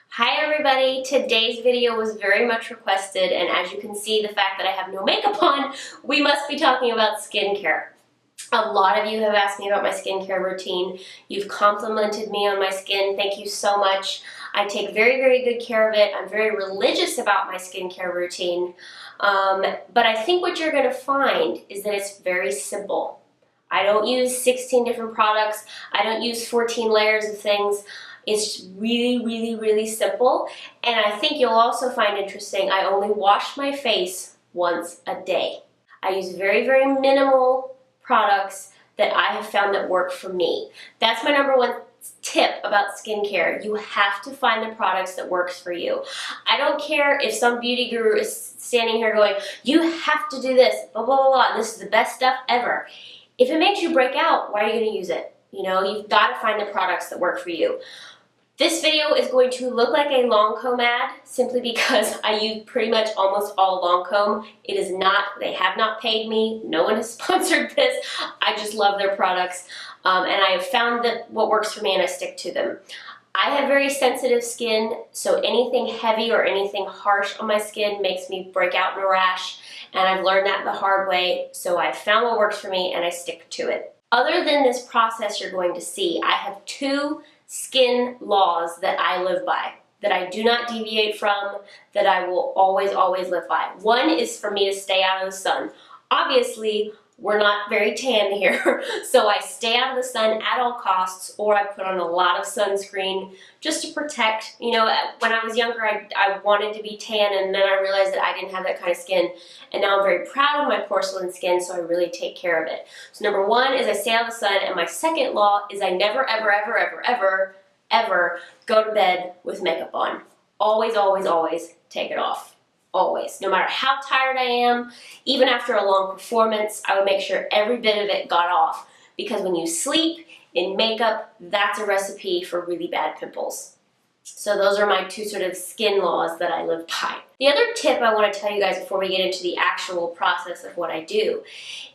Hi everybody! Today's video was very much requested, and as you can see, the fact that I have no makeup on, we must be talking about skincare. A lot of you have asked me about my skincare routine. You've complimented me on my skin. Thank you so much. I take very, very good care of it. I'm very religious about my skincare routine. But I think what you're going to find is that it's very simple. I don't use 16 different products. I don't use 14 layers of things. It's really, really, really simple. And I think you'll also find interesting, I only wash my face once a day. I use very, very minimal products that I have found that work for me. That's my number one tip about skincare. You have to find the products that works for you. I don't care if some beauty guru is standing here going, you have to do this, blah, blah, blah, blah, and this is the best stuff ever. If it makes you break out, why are you going to use it? You know, you've got to find the products that work for you. This video is going to look like a Lancome ad simply because I use pretty much almost all Lancome. It is not, they have not paid me, no one has sponsored this. I just love their products and I have found that what works for me and I stick to them. I have very sensitive skin, so anything heavy or anything harsh on my skin makes me break out in a rash, and I've learned that the hard way, so I've found what works for me and I stick to it. Other than this process you're going to see, I have two skin laws that I live by, that I do not deviate from, that I will always, always live by. One is for me to stay out of the sun. Obviously, we're not very tan here, so I stay out of the sun at all costs, or I put on a lot of sunscreen just to protect. You know, when I was younger, I wanted to be tan, and then I realized that I didn't have that kind of skin, and now I'm very proud of my porcelain skin, so I really take care of it. So number one is I stay out of the sun, and my second law is I never, ever, ever, ever, ever, ever go to bed with makeup on. Always, always, always take it off. Always. No matter how tired I am, even after a long performance, I would make sure every bit of it got off. Because when you sleep in makeup, that's a recipe for really bad pimples. So those are my two sort of skin laws that I live by. The other tip I want to tell you guys before we get into the actual process of what I do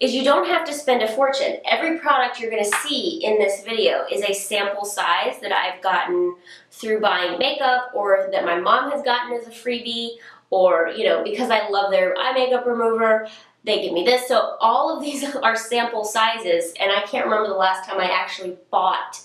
is you don't have to spend a fortune. Every product you're going to see in this video is a sample size that I've gotten through buying makeup, or that my mom has gotten as a freebie, or, you know, because I love their eye makeup remover, they give me this. So all of these are sample sizes, and I can't remember the last time I actually bought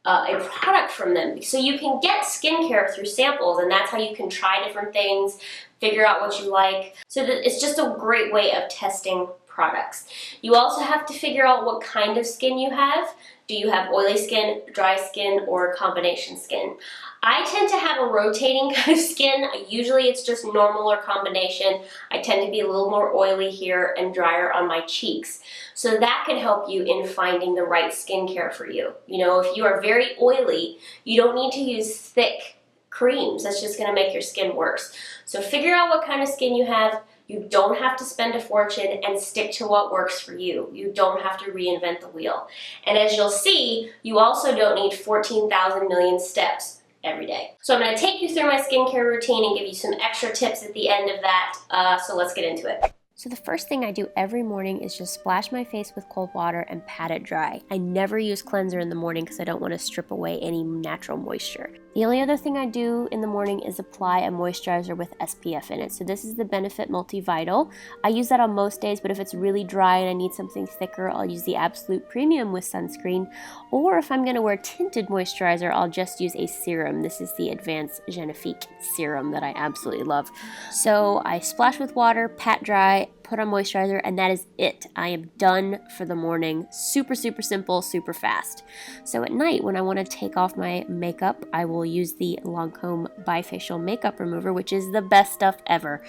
a product from them. So you can get skincare through samples, and that's how you can try different things, figure out what you like. So that it's just a great way of testing products. You also have to figure out what kind of skin you have. Do you have oily skin, dry skin, or combination skin? I tend to have a rotating kind of skin. Usually it's just normal or combination. I tend to be a little more oily here and drier on my cheeks. So that can help you in finding the right skincare for you. You know, if you are very oily, you don't need to use thick creams. That's just going to make your skin worse. So figure out what kind of skin you have. You don't have to spend a fortune, and stick to what works for you. You don't have to reinvent the wheel. And as you'll see, you also don't need 14,000 million steps every day. So I'm going to take you through my skincare routine and give you some extra tips at the end of that. So let's get into it. So the first thing I do every morning is just splash my face with cold water and pat it dry. I never use cleanser in the morning because I don't want to strip away any natural moisture. The only other thing I do in the morning is apply a moisturizer with SPF in it. So this is the Benefit Multivital. I use that on most days, but if it's really dry and I need something thicker, I'll use the Absolute Premium with sunscreen. Or if I'm going to wear tinted moisturizer, I'll just use a serum. This is the Advanced Genifique serum that I absolutely love. So I splash with water, pat dry, put on moisturizer, and that is it. I am done for the morning. Super, super simple, super fast. So at night, when I want to take off my makeup, I will use the Lancome Bifacial Makeup Remover, which is the best stuff ever.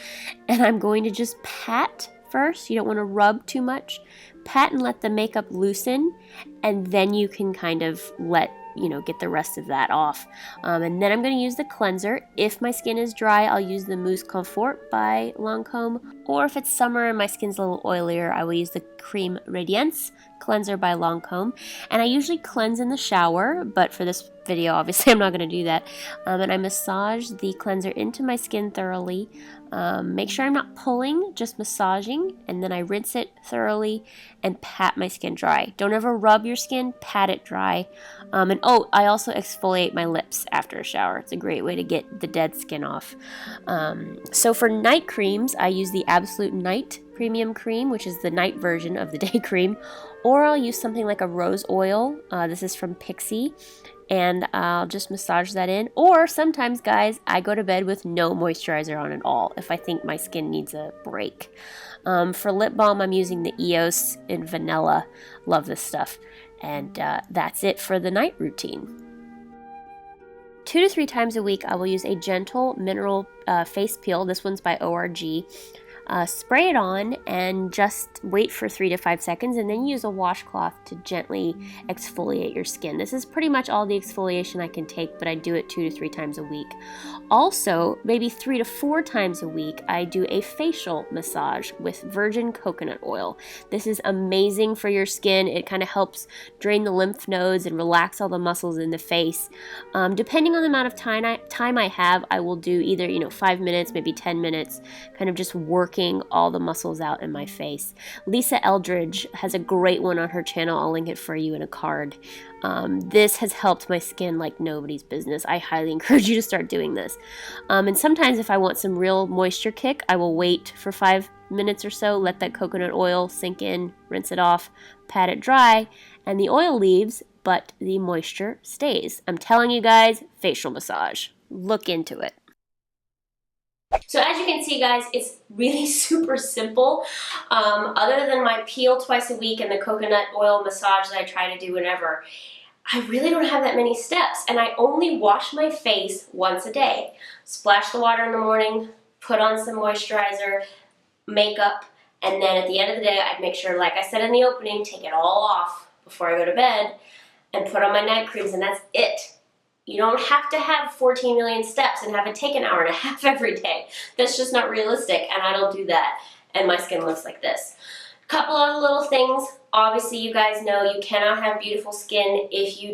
And I'm going to just pat first. You don't want to rub too much. Pat and let the makeup loosen, and then you can kind of get the rest of that off. And then I'm going to use the cleanser. If my skin is dry, I'll use the Mousse Confort by Lancome. Or if it's summer and my skin's a little oilier, I will use the Creme Radiance cleanser by Lancome, and I usually cleanse in the shower, but for this video obviously I'm not going to do that. And I massage the cleanser into my skin thoroughly. Make sure I'm not pulling, just massaging, and then I rinse it thoroughly and pat my skin dry. Don't ever rub your skin, pat it dry. And oh, I also exfoliate my lips after a shower. It's a great way to get the dead skin off. So for night creams, I use the Absolute Night Premium Cream, which is the night version of the day cream, or I'll use something like a rose oil. This is from Pixie, and I'll just massage that in. Or sometimes, guys, I go to bed with no moisturizer on at all if I think my skin needs a break. For lip balm, I'm using the EOS in Vanilla. Love this stuff. And that's it for the night routine. 2 to 3 times a week, I will use a gentle mineral face peel. This one's by ORG. Spray it on and just wait for 3 to 5 seconds, and then use a washcloth to gently exfoliate your skin. This is pretty much all the exfoliation I can take, but I do it 2 to 3 times a week. Also, maybe 3 to 4 times a week, I do a facial massage with virgin coconut oil. This is amazing for your skin. It kind of helps drain the lymph nodes and relax all the muscles in the face. Depending on the amount of time I have, I will do either 5 minutes, maybe 10 minutes, kind of just working all the muscles out in my face. Lisa Eldridge has a great one on her channel. I'll link it for you in a card. This has helped my skin like nobody's business. I highly encourage you to start doing this. And sometimes if I want some real moisture kick, I will wait for 5 minutes or so, let that coconut oil sink in, rinse it off, pat it dry, and the oil leaves, but the moisture stays. I'm telling you guys, facial massage. Look into it. So as you can see, guys, it's really super simple. Other than my peel twice a week and the coconut oil massage that I try to do whenever, I really don't have that many steps, and I only wash my face once a day. Splash the water in the morning, put on some moisturizer, makeup, and then at the end of the day, I'd make sure, like I said in the opening, take it all off before I go to bed and put on my night creams, and that's it. You don't have to have 14 million steps and have it take an hour and a half every day. That's just not realistic, and I don't do that, and my skin looks like this. A couple other little things. Obviously, you guys know you cannot have beautiful skin if you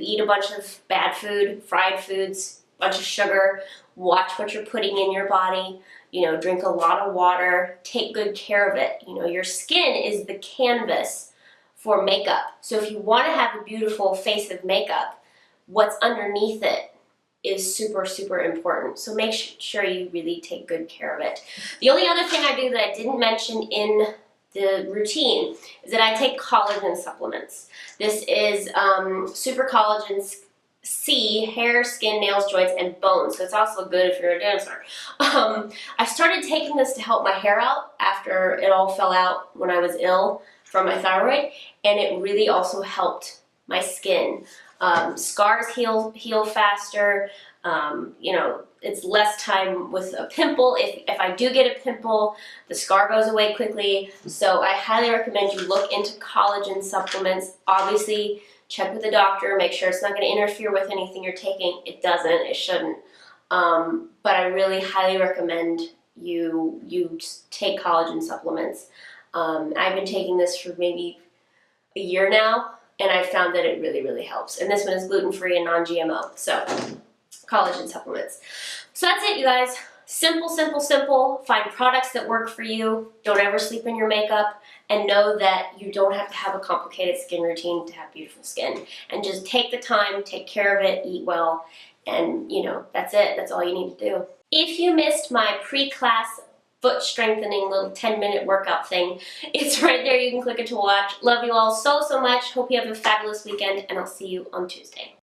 eat a bunch of bad food, fried foods, bunch of sugar. Watch what you're putting in your body. Drink a lot of water. Take good care of it. Your skin is the canvas for makeup. So if you want to have a beautiful face of makeup, what's underneath it is super, super important. So make sure you really take good care of it. The only other thing I do that I didn't mention in the routine is that I take collagen supplements. This is Super Collagen C, hair, skin, nails, joints, and bones. So it's also good if you're a dancer. I started taking this to help my hair out after it all fell out when I was ill from my thyroid, and it really also helped my skin. Scars heal faster. It's less time with a pimple. If I do get a pimple, the scar goes away quickly. So I highly recommend you look into collagen supplements. Obviously, check with the doctor. Make sure it's not going to interfere with anything you're taking. It doesn't. It shouldn't. But I really highly recommend you take collagen supplements. I've been taking this for maybe a year now, and I found that it really, really helps. And this one is gluten-free and non-GMO, so collagen supplements. So that's it, you guys. Simple, simple, simple. Find products that work for you. Don't ever sleep in your makeup, and know that you don't have to have a complicated skin routine to have beautiful skin. And just take the time, take care of it, eat well, and that's it. That's all you need to do. If you missed my pre-class foot strengthening little 10-minute workout thing, it's right there. You can click it to watch. Love you all so, so much. Hope you have a fabulous weekend, and I'll see you on Tuesday.